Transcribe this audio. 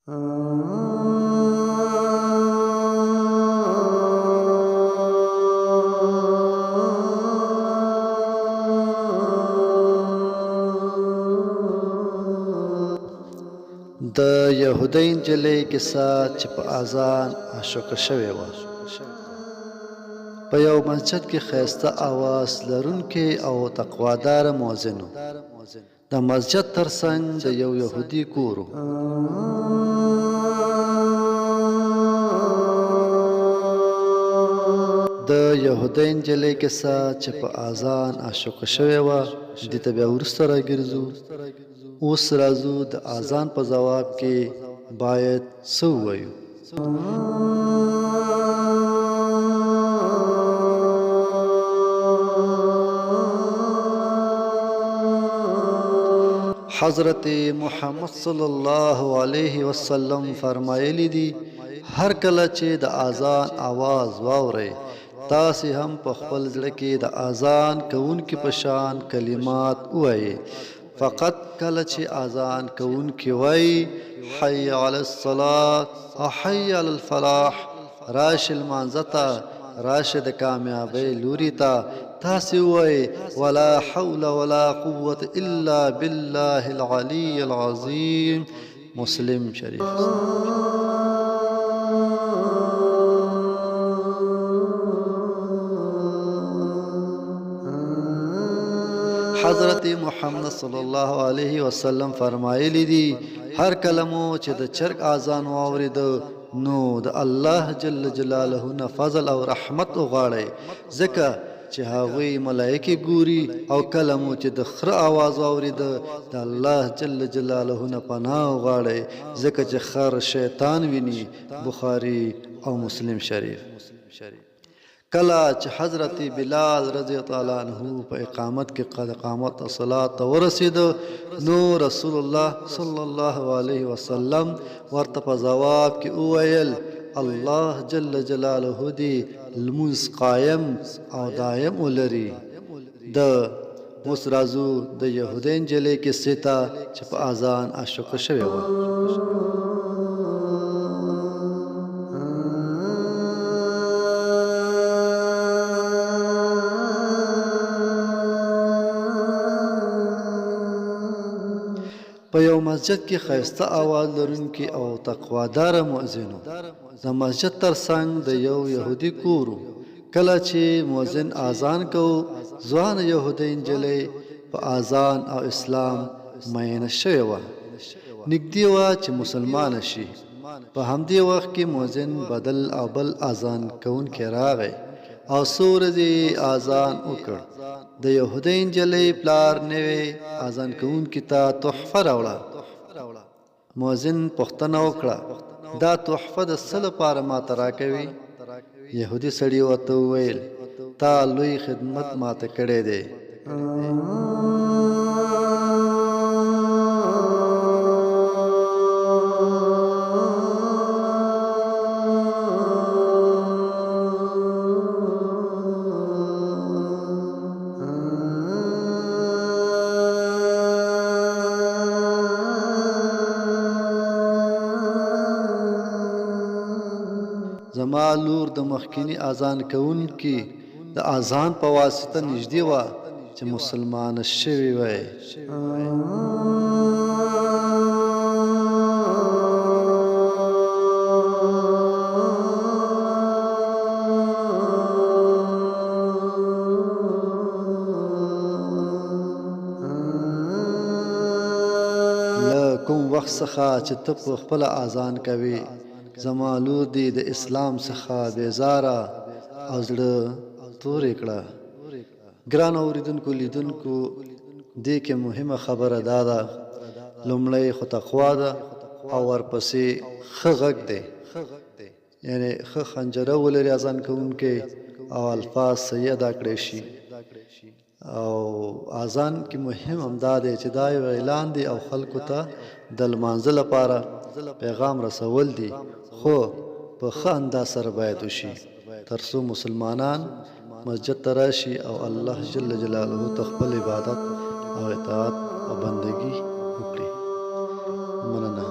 د یهودۍ نجلۍ کیسه چې په اذان عاشقه شوې وه. په یو مسجد کې ښایسته اواز لرونکی او تقواداره مؤذن و. د مسجد ترڅنګ د یو یهودي کور و. د یهودۍ نجلۍ کیسه چې په اذان عاشقه شوې وه، دې ته بیا وروسته راګرځو. اوس راځو د اذان په ځواب کې باید څه ووایو. حضرت محمد صلی الله علیه وسلم فرمایلی دي، هر کله چې د اذان आवाज واورئ، تاسې هم په خپل زړه کې د اذان کوونکي په شان کلمات ووایئ. فقط کله چې اذان کوونکی وایي حي علی الصلاة او حي علی الفلاح، راشه لمانځه ته، راشه د کامیابۍ لوري ته، تاسې ووایئ ولا حول ولا قوة الا بالله العلی العظیم. مسلم شریف. حضرت محمد صلی الله علیه وسلم فرمایلی دي، هر کله مو چې د چرګ اذان واورېده نو د الله جل جلاله نه فضل او رحمت وغواړئ، ځکه چې هغوی ملایکې ګوري. او کله مو چې د خره آواز واورېده د الله جل جلاله نه پناه وغواړئ، ځکه چې خر شیطان ویني. بخاري او مسلم شریف. کله چې حضرت بلال رضی الله عنه په اقامت کې قد قامت الصلاة ته ورسېده، نو رسول الله صلی الله علیه وسلم ورته په ځواب کې وویل الله جل جلاله دې لمونځ قایم او دایم ولري. اوس راځو د یهودۍ نجلۍ کیسې ته چې په اذان عاشقه شوې وه. په یو مسجد کې ښایسته اواز لرونکی او تقواداره مؤذن و. د مسجد ترڅنګ د یو یهودي کور و. کله چې مؤذن اذان کو، ځوانه یهودۍ نجلۍ په اذان او اسلام مینه شوې وه، نږدې وه چې مسلمانه شي. په همدې وخت کې مؤذن بدل او بل اذان کوونکی راغی او څو ورځې اذان وکړ. د یهودۍ نجلۍ پلار نوی اذان کوونکي ته تحفه راوړه. مؤذن پوښتنه وکړه دا تحفه د څه لپاره ماته راکوي؟ یهودي سړي ورته وویل تا لوی خدمت ماته کړی دی. زما لور د مخکینی اذان کوونکي د اذان په واسطه نږدې وه چې مسلمانه شوې وای. له کوم وخت څخه چې ته په خپله اذان کوې، زما لور دې د اسلام څخه بیزاره او زړه تورې کړه. ګران اورېدونکو لیدونکو، دې کې مهمه خبره دا ده، لومړی خو تقوا ده او ورپسې ښه غږ دی، یعنی ښه خنجره ولري اذان کوونکی او الفاظ صحیح ادا کړی شي. او اذان کې مهم همدا دی چې دا یو اعلان دی او خلکو ته د لمانځه لپاره پیغام رسول دي، خو په ښه انداز سره باید وشي تر څو مسلمانان مسجد ته راشي او الله جل جلاله ته خپل عبادت او اطاعت او بندگی وکړي. مننه.